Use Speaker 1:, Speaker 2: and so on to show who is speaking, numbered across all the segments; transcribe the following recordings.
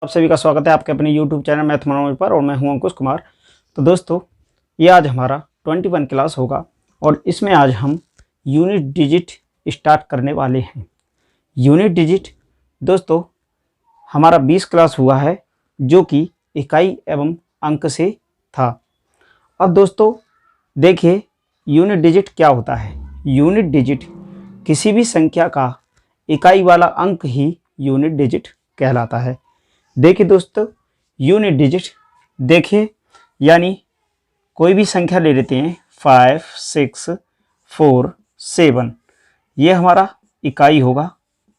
Speaker 1: आप सभी का स्वागत है आपके अपने YouTube चैनल मैथ मनोज पर और मैं हूं अंकुश कुमार। तो दोस्तों ये आज हमारा 21 क्लास होगा और इसमें आज हम यूनिट डिजिट स्टार्ट करने वाले हैं। यूनिट डिजिट दोस्तों हमारा 20 क्लास हुआ है जो कि इकाई एवं अंक से था। अब दोस्तों देखिए यूनिट डिजिट क्या होता है। यूनिट डिजिट किसी भी संख्या का इकाई वाला अंक ही यूनिट डिजिट कहलाता है। देखिए दोस्तों यूनिट डिजिट देखिए यानी कोई भी संख्या ले लेते हैं 5, 6, 4, 7, ये हमारा इकाई होगा,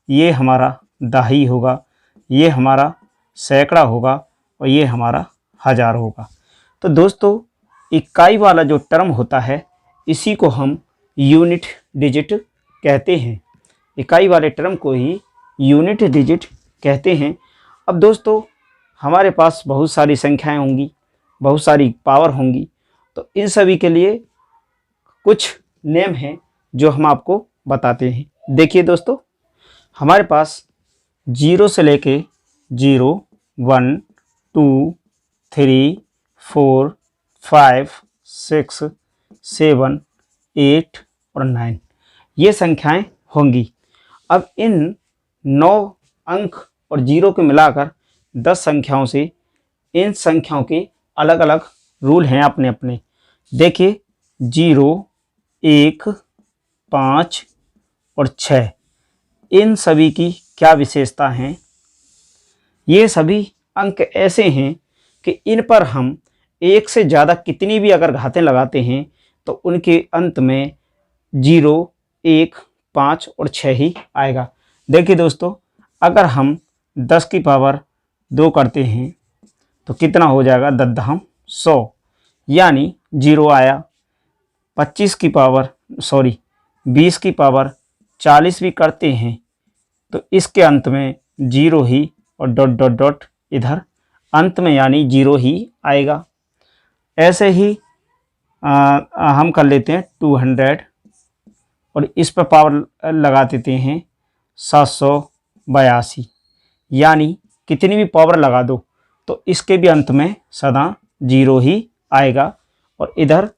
Speaker 1: ये हमारा दहाई होगा, ये हमारा सैकड़ा होगा और ये हमारा हज़ार होगा। तो दोस्तों इकाई वाला जो टर्म होता है इसी को हम यूनिट डिजिट कहते हैं। इकाई वाले टर्म को ही यूनिट डिजिट कहते हैं। अब दोस्तों हमारे पास बहुत सारी संख्याएं होंगी, बहुत सारी पावर होंगी, तो इन सभी के लिए कुछ नेम हैं जो हम आपको बताते हैं। देखिए दोस्तों हमारे पास 0 से लेके 0, 1, 2, 3, 4, 5, 6, 7, 8 और 9 ये संख्याएं होंगी। अब इन 9 अंक और 0 को मिलाकर 10 संख्याओं से इन संख्याओं के अलग अलग रूल हैं अपने अपने। देखिए 0, 1, 5 और 6 इन सभी की क्या विशेषता हैं। ये सभी अंक ऐसे हैं कि इन पर हम एक से ज़्यादा कितनी भी अगर घातें लगाते हैं तो उनके अंत में 0, 1, 5 और 6 ही आएगा। देखिए दोस्तों अगर हम 10 की पावर 2 करते हैं तो कितना हो जाएगा 10 100 यानी 0 आया। 20 की पावर 40 भी करते हैं तो इसके अंत में 0 ही और डॉट डॉट डॉट इधर अंत में यानी 0 ही आएगा। ऐसे ही हम कर लेते हैं 200 और इस पर पावर लगा देते हैं 782 यानी कितनी भी पावर लगा दो तो इसके भी अंत में सदा 0 ही आएगा। और इधर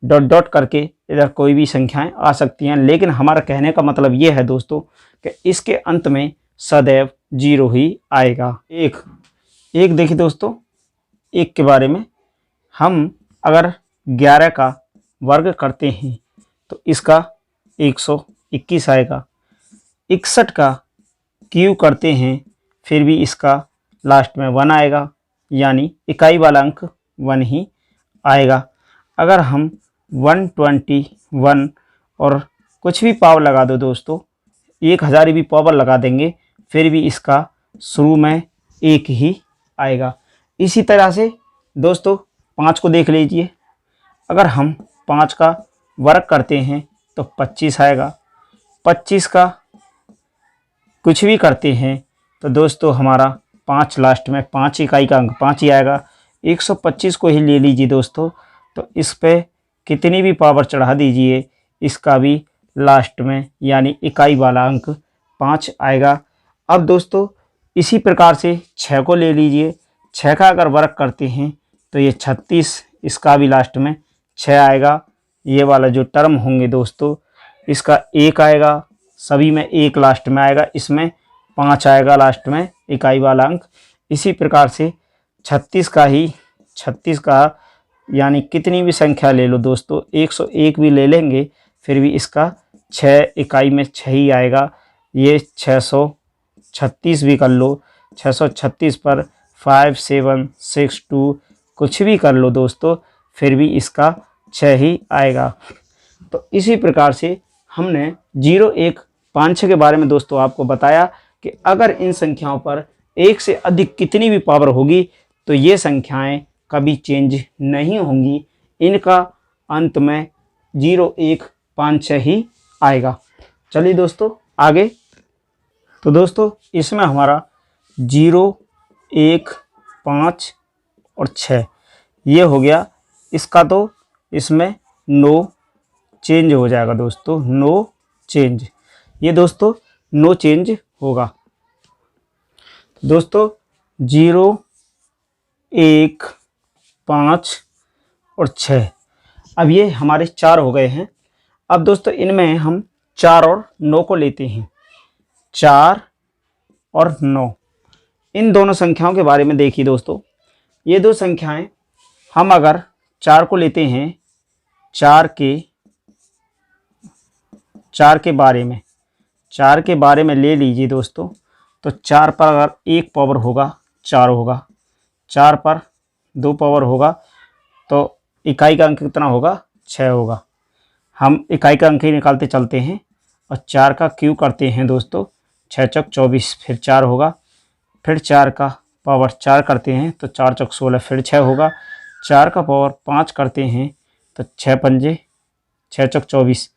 Speaker 1: डॉट डॉट करके इधर कोई भी संख्याएं आ सकती हैं, लेकिन हमारा कहने का मतलब ये है दोस्तों कि इसके अंत में सदैव 0 ही आएगा। एक देखिए दोस्तों एक के बारे में हम अगर 11 का वर्ग करते हैं तो इसका 121 आएगा। 61 का क्यूब करते हैं फिर भी इसका लास्ट में 1 आएगा यानी इकाई वाला अंक 1 ही आएगा। अगर हम 121 और कुछ भी पावर लगा दो दोस्तों, 1000 भी पावर लगा देंगे फिर भी इसका शुरू में 1 ही आएगा। इसी तरह से दोस्तों 5 को देख लीजिए। अगर हम 5 का वर्ग करते हैं तो 25 आएगा। 25 का कुछ भी करते हैं तो दोस्तों हमारा 5 लास्ट में 5 इकाई का अंक 5 ही आएगा। 125 को ही ले लीजिए दोस्तों, तो इस पे कितनी भी पावर चढ़ा दीजिए इसका भी लास्ट में यानी इकाई वाला अंक 5 आएगा। अब दोस्तों इसी प्रकार से 6 को ले लीजिए। 6 का अगर वर्ग करते हैं तो ये 36, इसका भी लास्ट में 6 आएगा। ये वाला जो टर्म होंगे दोस्तों इसका 1 आएगा, सभी में 1 लास्ट में आएगा, इसमें 5 आएगा लास्ट में इकाई वाला अंक। इसी प्रकार से 36 का यानी कितनी भी संख्या ले लो दोस्तों, 101 भी ले लेंगे फिर भी इसका 6 इकाई में 6 ही आएगा। ये 636 भी कर लो, 636 पर 5, 7, 6, 2 कुछ भी कर लो दोस्तों फिर भी इसका 6 ही आएगा। तो इसी प्रकार से हमने 0, 1, 5, 6 के बारे में दोस्तों आपको बताया कि अगर इन संख्याओं पर एक से अधिक कितनी भी पावर होगी तो ये संख्याएं कभी चेंज नहीं होंगी, इनका अंत में 0, 1, 5, 6 ही आएगा। चलिए दोस्तों आगे। तो दोस्तों इसमें हमारा 0, 1, 5 और 6 ये हो गया। इसका तो इसमें नो चेंज हो जाएगा दोस्तों, नो चेंज, ये दोस्तों नो चेंज होगा। दोस्तों 0, 1, 5 और 6। अब ये हमारे 4 हो गए हैं। अब दोस्तों इनमें हम 4 और 9 को लेते हैं। 4 और 9, इन दोनों संख्याओं के बारे में देखिए दोस्तों। ये दो संख्याएं हम अगर 4 को लेते हैं, 4 के बारे में ले लीजिए दोस्तों, तो 4 पर अगर 1 पावर होगा 4 होगा, 4 पर 2 पावर होगा तो इकाई का अंक कितना होगा, 6 होगा। हम इकाई का अंक ही निकालते चलते हैं और 4 का क्यूब करते हैं दोस्तों, 6 चौक 24, फिर 4 होगा, फिर 4 का पावर 4 करते हैं तो 4 चौक 16, फिर 6 होगा, 4 का पावर 5 करते हैं तो 6 पंजे 6 चौक 24,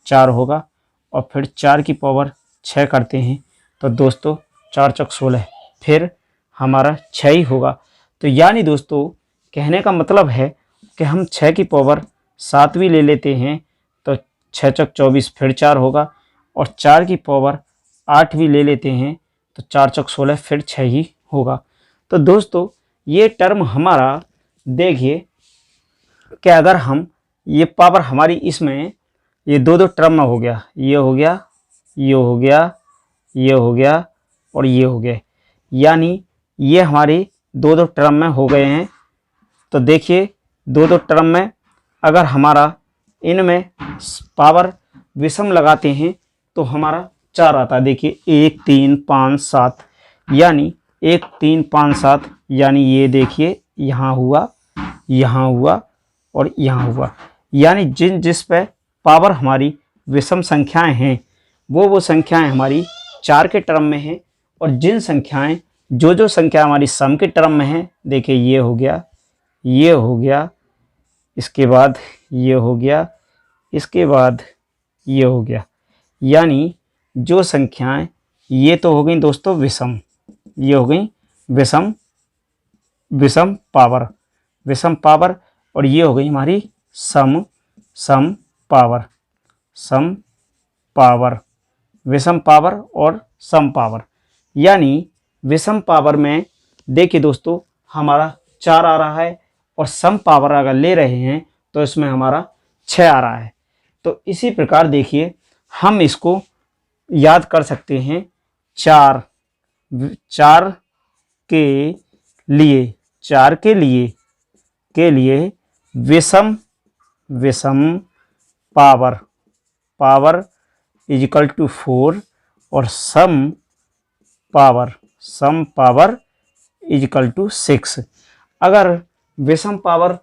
Speaker 1: 4 होगा, और फिर 4 की पावर 6 करते हैं तो दोस्तों 4 चौक 16, फिर हमारा 6 ही होगा। तो यानी दोस्तों कहने का मतलब है कि हम 6 की पावर 7 भी ले लेते हैं तो 6 चौक 24, फिर 4 होगा, और 4 की पावर 8 भी ले लेते हैं तो 4 चौक 16, फिर 6 ही होगा। तो दोस्तों ये टर्म हमारा देखिए कि अगर हम ये पावर हमारी इसमें ये दो टर्म में हो गया, ये हो गया, ये हो गया, ये हो गया और ये हो गया, यानी ये हमारी दो टर्म में हो गए हैं। तो देखिए दो टर्म में अगर हमारा इनमें पावर विषम लगाते हैं तो हमारा 4 आता है। देखिए 1, 3, 5, 7, यानी 1, 3, 5, 7, यानी ये देखिए यहाँ हुआ, यहाँ हुआ और यहाँ हुआ, यानी जिस पे पावर हमारी विषम संख्याएं हैं वो संख्याएं हमारी 4 के टर्म में हैं, और जिन संख्याएं जो संख्या हमारी सम के टर्म में है, देखिए ये हो गया, ये हो गया, इसके बाद ये हो गया, इसके बाद ये हो गया, यानी जो संख्याएं ये तो हो गई दोस्तों विषम, ये हो गई विषम पावर, और ये हो गई हमारी सम पावर, विषम पावर और सम पावर। यानी विषम पावर में देखिए दोस्तों हमारा 4 आ रहा है, और सम पावर अगर ले रहे हैं तो इसमें हमारा 6 आ रहा है। तो इसी प्रकार देखिए हम इसको याद कर सकते हैं, 4 के लिए विषम पावर इज इक्वल टू 4, और सम पावर इज इक्वल टू 6। अगर विषम पावर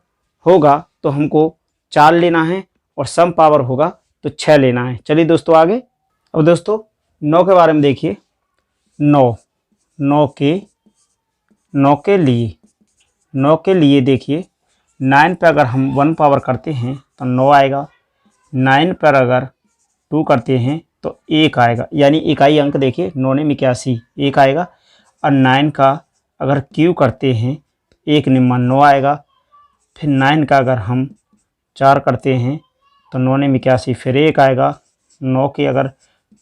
Speaker 1: होगा तो हमको 4 लेना है, और सम पावर होगा तो 6 लेना है। चलिए दोस्तों आगे। अब दोस्तों 9 के बारे में देखिए। 9 के लिए देखिए 9 पर अगर हम 1 पावर करते हैं तो 9 आएगा, 9 पर अगर 2 करते हैं तो 1 आएगा, यानी इकाई अंक देखिए 9 ने 81, 1 आएगा। और 9 का अगर क्यू करते हैं 1 निम्मा 9 आएगा, फिर 9 का अगर हम 4 करते हैं तो 9 ने 81, फिर 1 आएगा। 9 के अगर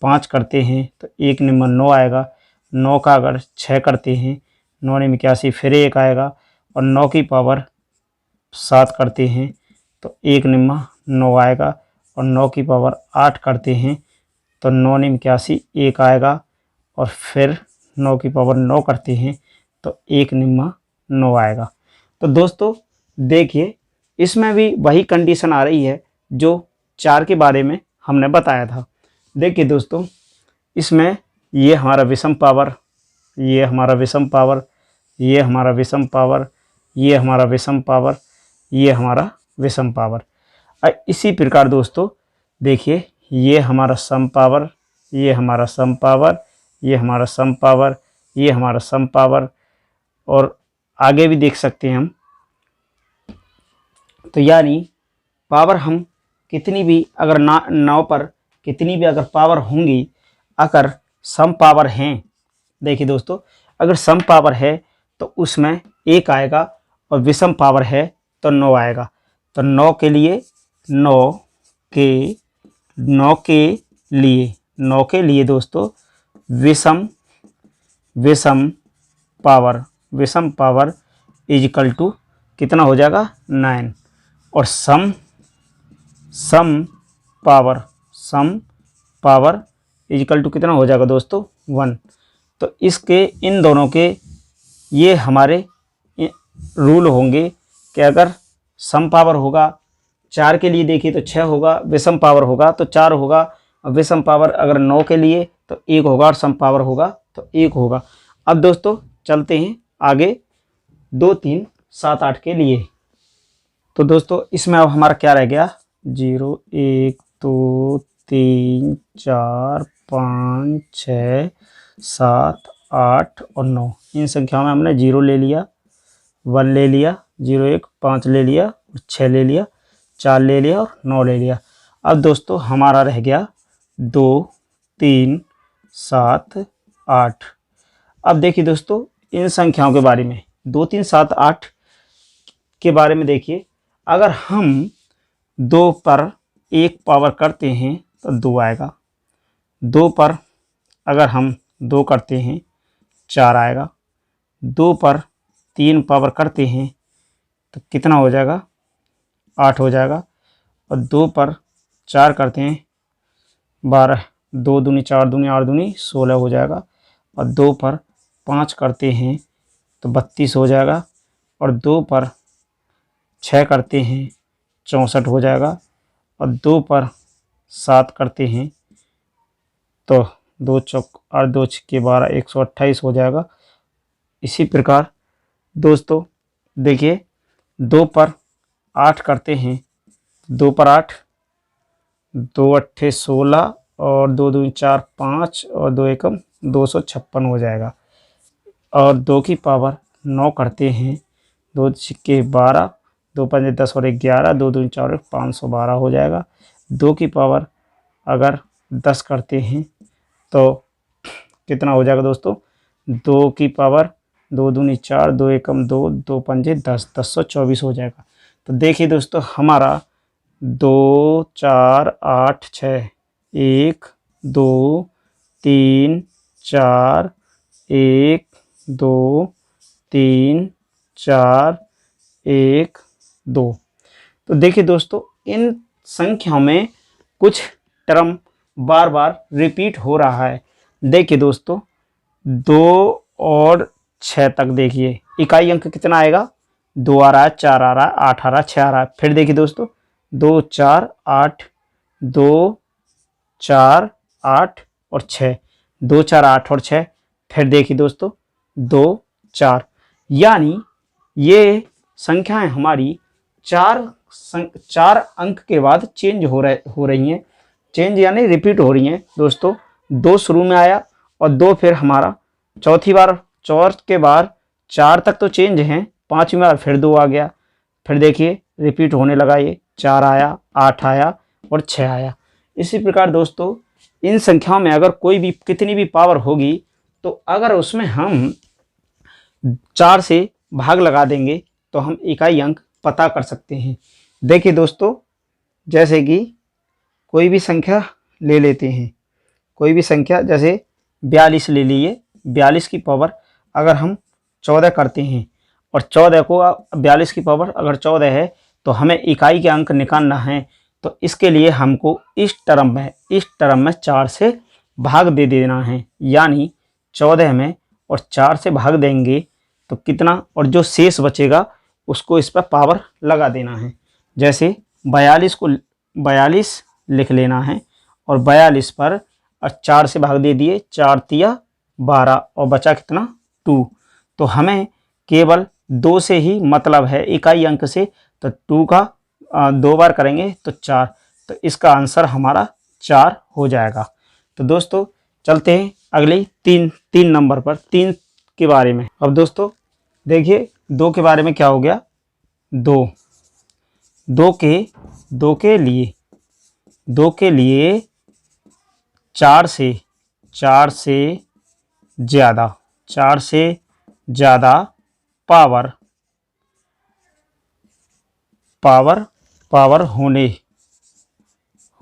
Speaker 1: 5 करते हैं तो 1 निम्मा 9 आएगा। 9 का अगर 6 करते हैं 9 ने 81, फिर 1 आएगा। और 9 की पावर 7 करते हैं तो 1 निम्मा 9 आएगा। और 9 की पावर 8 करते हैं तो 9 ने 81, 1 आएगा। और फिर 9 की पावर 9 करते हैं तो 1 निम्मा 9 आएगा। तो दोस्तों देखिए इसमें भी वही कंडीशन आ रही है जो 4 के बारे में हमने बताया था। देखिए दोस्तों इसमें ये हमारा विषम पावर, ये हमारा विषम पावर, ये हमारा विषम पावर, ये हमारा विषम पावर, ये हमारा विषम पावर। इसी प्रकार दोस्तों देखिए ये हमारा सम पावर, ये हमारा सम पावर, ये हमारा सम पावर, ये हमारा सम पावर, और आगे भी देख सकते हैं हम। तो यानी पावर हम कितनी भी अगर 9 पर कितनी भी अगर पावर होंगी, अगर सम पावर हैं, देखिए दोस्तों अगर सम पावर है तो उसमें 1 आएगा, और विषम पावर है तो 9 आएगा। तो 9 के लिए दोस्तों विषम पावर विषम पावर इज इक्वल टू कितना हो जाएगा 9 और सम पावर इज इक्वल टू कितना हो जाएगा दोस्तों 1। तो इसके इन दोनों के ये हमारे रूल होंगे कि अगर सम पावर होगा 4 के लिए देखिए तो 6 होगा, विषम पावर होगा तो 4 होगा, और विषम पावर अगर 9 के लिए तो 1 होगा और सम पावर होगा तो 1 होगा। अब दोस्तों चलते हैं आगे 2 3 7 8 के लिए। तो दोस्तों इसमें अब हमारा क्या रह गया 0 1 2 3 4 5 6 7 8 और 9। इन संख्याओं में हमने 0 ले लिया, 1 ले लिया, 0 1 5 ले लिया, 6 ले लिया, 4 ले लिया और 9 ले लिया। अब दोस्तों हमारा रह गया 2 3 7 8। अब देखिए दोस्तों इन संख्याओं के बारे में 2 3 7 8 के बारे में देखिए, अगर हम 2 पर 1 पावर करते हैं तो 2 आएगा, 2 पर अगर हम 2 करते हैं 4 आएगा, 2 पर 3 पावर करते हैं तो कितना हो जाएगा 8 हो जाएगा, और 2 पर 4 करते हैं 12, 2 दूनी 4 दूनी 8 दूनी 16 हो जाएगा, और 2 पर 5 करते हैं तो 32 हो जाएगा, और 2 पर 6 करते हैं 64 हो जाएगा, और 2 पर 7 करते हैं तो 2 चौक 8 2 छक्के 12 128 हो जाएगा। इसी प्रकार दोस्तों देखिए 2 पर 8 करते हैं, 2 पर 8 2 अट्ठे 16 और 2 दूनी 4 5 और 2 एकम 256 हो जाएगा, और 2 की पावर 9 करते हैं, 2 छक्के 12 2 पंजे 10 और 11 2 दूनी 4 512 हो जाएगा। 2 की पावर अगर 10 करते हैं तो कितना हो जाएगा दोस्तों 2 की पावर 2 दूनी 4 2 एकम 2 2 पंजे 10 1024 हो जाएगा। तो देखिए दोस्तों हमारा 2 4 8 6 1 2 3 4 1 2 3 4 1 2। तो देखिए दोस्तों इन संख्याओं में कुछ टर्म बार बार रिपीट हो रहा है। देखिए दोस्तों 2 और 6 तक देखिए इकाई अंक कितना आएगा 2 आ रहा है 4 आ रहा है 8 आ रहा है 6 आ रहा है। फिर देखिए दोस्तों 2 4 8 2 4 8 और 6 2 4 8 और 6। फिर देखिए दोस्तों 2 4, यानी ये संख्याएं हमारी चार अंक के बाद चेंज हो रही हैं। चेंज यानी रिपीट हो रही हैं दोस्तों। 2 शुरू में आया और 2 फिर हमारा चौथी बार 4 के बाद 4 तक तो चेंज हैं, 5वीं बार फिर 2 आ गया। फिर देखिए रिपीट होने लगा, ये 4 आया 8 आया और 6 आया। इसी प्रकार दोस्तों इन संख्याओं में अगर कोई भी कितनी भी पावर होगी तो अगर उसमें हम 4 से भाग लगा देंगे तो हम इकाई अंक पता कर सकते हैं। देखिए दोस्तों जैसे कि कोई भी संख्या ले लेते हैं, कोई भी संख्या जैसे 42 ले लीजिए। 42 की पावर अगर हम 14 करते हैं और 14 को 42 की पावर अगर 14 है तो हमें इकाई के अंक निकालना है। तो इसके लिए हमको इस टर्म में 4 से भाग दे देना है, यानी 14 में और 4 से भाग देंगे तो कितना, और जो शेष बचेगा उसको इस पर पावर लगा देना है। जैसे 42 को 42 लिख लेना है और 42 पर 4 से भाग दे दिए, 4 तिया 12 और बचा कितना 2। तो हमें केवल 2 से ही मतलब है इकाई अंक से, तो 2 का 2 बार करेंगे तो 4, तो इसका आंसर हमारा 4 हो जाएगा। तो दोस्तों चलते हैं अगले 3 नंबर पर 3 के बारे में। अब दोस्तों देखिए 2 के बारे में क्या हो गया, 2 के लिए 4 से ज़्यादा पावर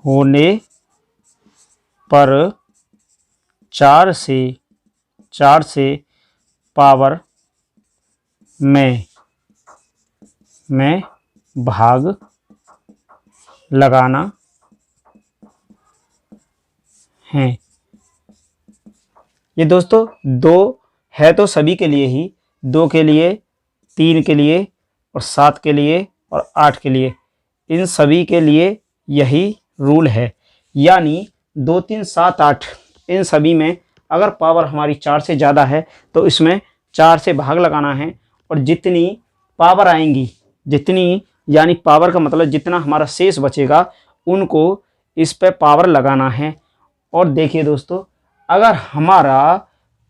Speaker 1: होने पर 4 से पावर में भाग लगाना है। ये दोस्तों दो है तो सभी के लिए ही, 2 के लिए, 3 के लिए और 7 के लिए और 8 के लिए, इन सभी के लिए यही रूल है। यानी 2, 3, 7, 8 इन सभी में अगर पावर हमारी 4 से ज़्यादा है तो इसमें 4 से भाग लगाना है, और जितनी पावर आएंगी, जितनी यानी पावर का मतलब जितना हमारा शेष बचेगा उनको इस पे पावर लगाना है। और देखिए दोस्तों, अगर हमारा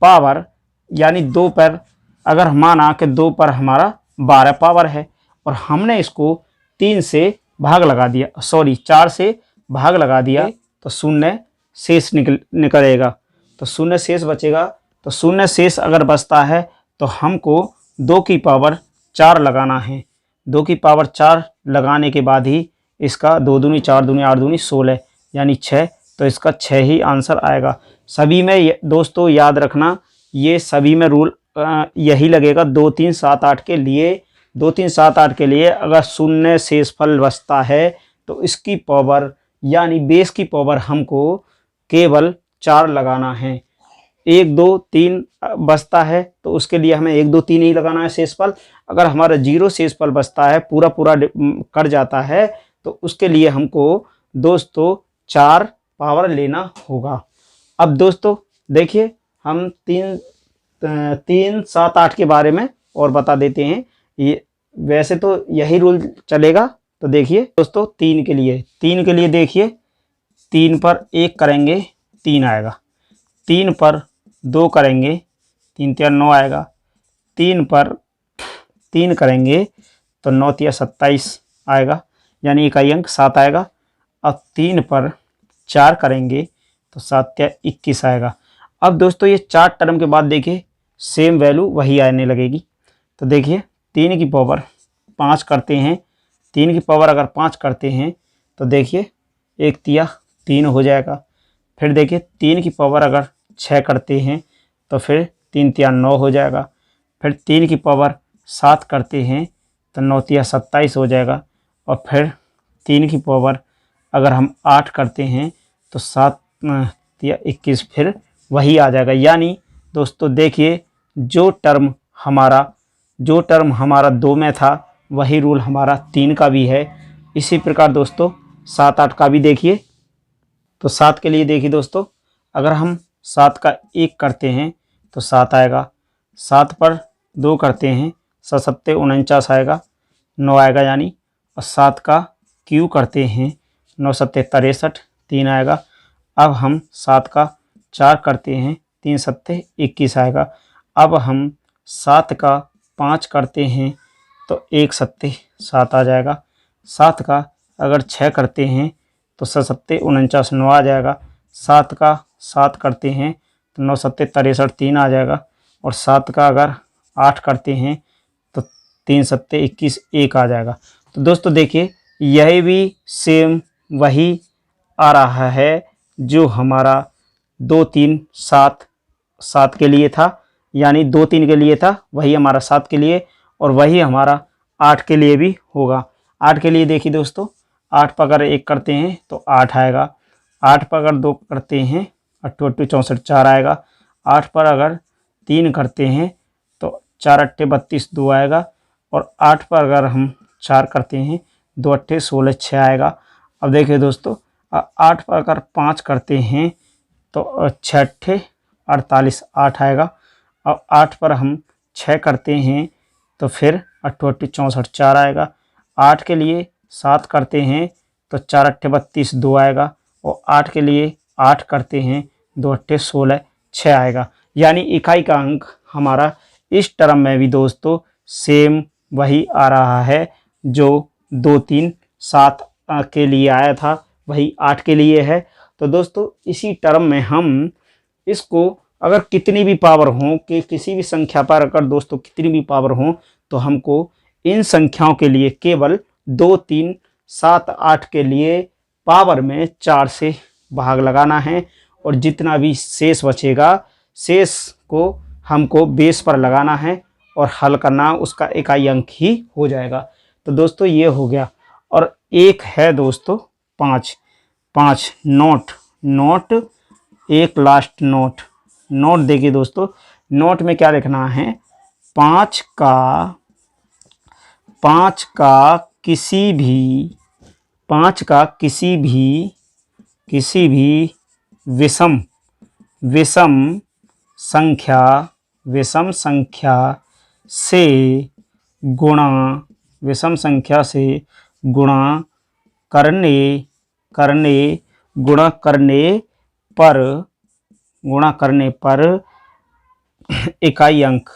Speaker 1: पावर यानी 2 पर, अगर माना कि 2 पर हमारा 12 पावर है और हमने इसको 3 से भाग लगा दिया, सॉरी 4 से भाग लगा दिया, तो शून्य शेष निकलेगा, तो शून्य शेष बचेगा। तो शून्य शेष अगर बचता है तो हमको 2 की पावर 4 लगाना है। 2 की पावर 4 लगाने के बाद ही इसका 2 दूनी 4 दूनी 8 दूनी 16 यानी 6, तो इसका 6 ही आंसर आएगा। सभी में दोस्तों याद रखना, ये सभी में रूल यही लगेगा 2, 3, 7, 8 के लिए। 2, 3, 7, 8 के लिए अगर शून्य शेषफल बचता है तो इसकी पावर यानी बेस की पावर हमको केवल 4 लगाना है। 1, 2, 3 बचता है तो उसके लिए हमें 1, 2, 3 ही लगाना है शेषफल। अगर हमारा 0 शेषफल बचता है, पूरा कट जाता है, तो उसके लिए हमको दोस्तों 4 पावर लेना होगा। अब दोस्तों देखिए, हम 3, 7, 8 के बारे में और बता देते हैं। ये वैसे तो यही रूल चलेगा। तो देखिए दोस्तों, 3 के लिए देखिए, 3 पर 1 करेंगे 3 आएगा, 3 पर 2 करेंगे 3 3 9 आएगा, 3 पर 3 करेंगे तो 9 3 27 आएगा, यानी इकाई अंक 7 आएगा। अब 3 पर 4 करेंगे तो 7 3 21 आएगा। अब दोस्तों ये 4 टर्म के बाद देखिए सेम वैल्यू वही आने लगेगी। तो देखिए 3 की पावर 5 करते हैं, 3 की पावर अगर 5 करते हैं तो देखिए 1 3 3 हो जाएगा। फिर देखिए 3 की पावर अगर 6 करते हैं तो फिर 3 3 9 हो जाएगा। फिर 3 की पावर 7 करते हैं तो 9 3 27 हो जाएगा। और फिर 3 की पावर अगर हम 8 करते हैं तो 7 3 21 फिर वही आ जाएगा। यानी दोस्तों देखिए, जो टर्म हमारा 2 में था वही रूल हमारा 3 का भी है। इसी प्रकार दोस्तों 7 8 का भी देखिए। तो 7 के लिए देखिए दोस्तों, अगर हम 7 का 1 करते हैं तो 7 आएगा, 7 पर 2 करते हैं 7 7 49 आएगा, 9 आएगा यानी। और 7 का क्यू करते हैं 9 7 63 3 आएगा। अब हम 7 का 4 करते हैं 3 7 21 आएगा। अब हम 7 का 5 करते हैं तो 1 7 7 आ जाएगा। 7 का अगर 6 करते हैं तो 7 7 49 9 आ जाएगा। 7 का 7 करते हैं तो 9 7 63 3 आ जाएगा। और 7 का अगर 8 करते हैं तो 3 7 21 1 आ जाएगा। तो दोस्तों देखिए, यह भी सेम वही आ रहा है जो हमारा 2 3 7 7 के लिए था, यानी 2 3 के लिए था वही हमारा 7 के लिए, और वही हमारा 8 के लिए भी होगा। 8 के लिए देखिए दोस्तों, 8 पर अगर 1 करते हैं तो 8 आएगा, 8 पर अगर 2 करते हैं 8 8 64 4 आएगा, 8 पर अगर 3 करते हैं तो 4 8 32 2 आएगा, और 8 पर अगर हम 4 करते हैं 2 8 16 6 आएगा। अब देखिए दोस्तों, 8 पर अगर 5 करते हैं तो 6 8 48 8 आएगा। अब 8 पर हम 6 करते हैं तो फिर 8 8 64 4 आएगा। 8 के लिए 7 करते हैं तो 4 8 32 2 आएगा, और 8 के लिए 8 करते हैं 2 8 16 6 आएगा। यानी इकाई का अंक हमारा इस टर्म में भी दोस्तों सेम वही आ रहा है जो 2 3 7 के लिए आया था, वही 8 के लिए है। तो दोस्तों इसी टर्म में हम इसको अगर कितनी भी पावर हो, कि किसी भी संख्या पर अगर दोस्तों कितनी भी पावर हो, तो हमको इन संख्याओं के लिए केवल 2 3 7 8 के लिए पावर में 4 से भाग लगाना है, और जितना भी शेष बचेगा शेष को हमको बेस पर लगाना है, और हल करना, उसका इकाई अंक ही हो जाएगा। तो दोस्तों ये हो गया। और एक है दोस्तों 5 5 नोट। नोट एक लास्ट नोट। नोट देखिए दोस्तों, नोट में क्या लिखना है, 5 का किसी भी विषम संख्या से गुणा करने पर इकाई अंक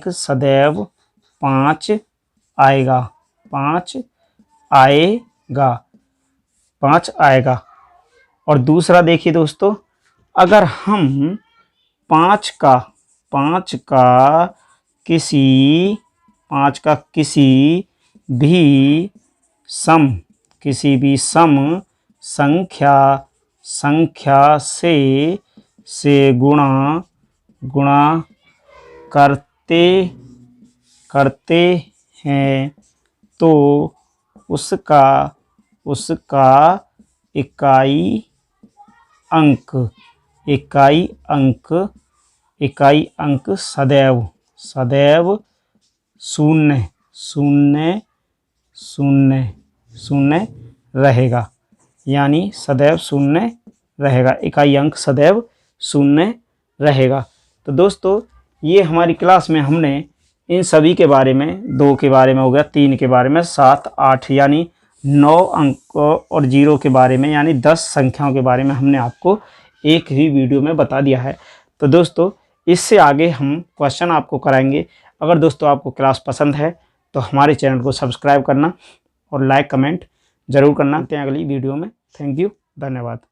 Speaker 1: सदैव 5 आएगा। 5 आएगा। और दूसरा देखिए दोस्तों, अगर हम 5 का किसी भी सम संख्या से गुणा करते हैं तो उसका इकाई अंक सदैव 0 रहेगा। यानी सदैव 0 रहेगा, इकाई अंक सदैव 0 रहेगा। तो दोस्तों ये हमारी क्लास में हमने इन सभी के बारे में, 2 के बारे में हो गया, 3 के बारे में, 7, 8 यानी 9 अंक और 0 के बारे में यानी 10 संख्याओं के बारे में हमने आपको एक ही वीडियो में बता दिया है। तो दोस्तों इससे आगे हम क्वेश्चन आपको कराएंगे। अगर दोस्तों आपको क्लास पसंद है तो हमारे चैनल को सब्सक्राइब करना और लाइक कमेंट ज़रूर करना। मिलते हैं अगली वीडियो में। थैंक यू, धन्यवाद।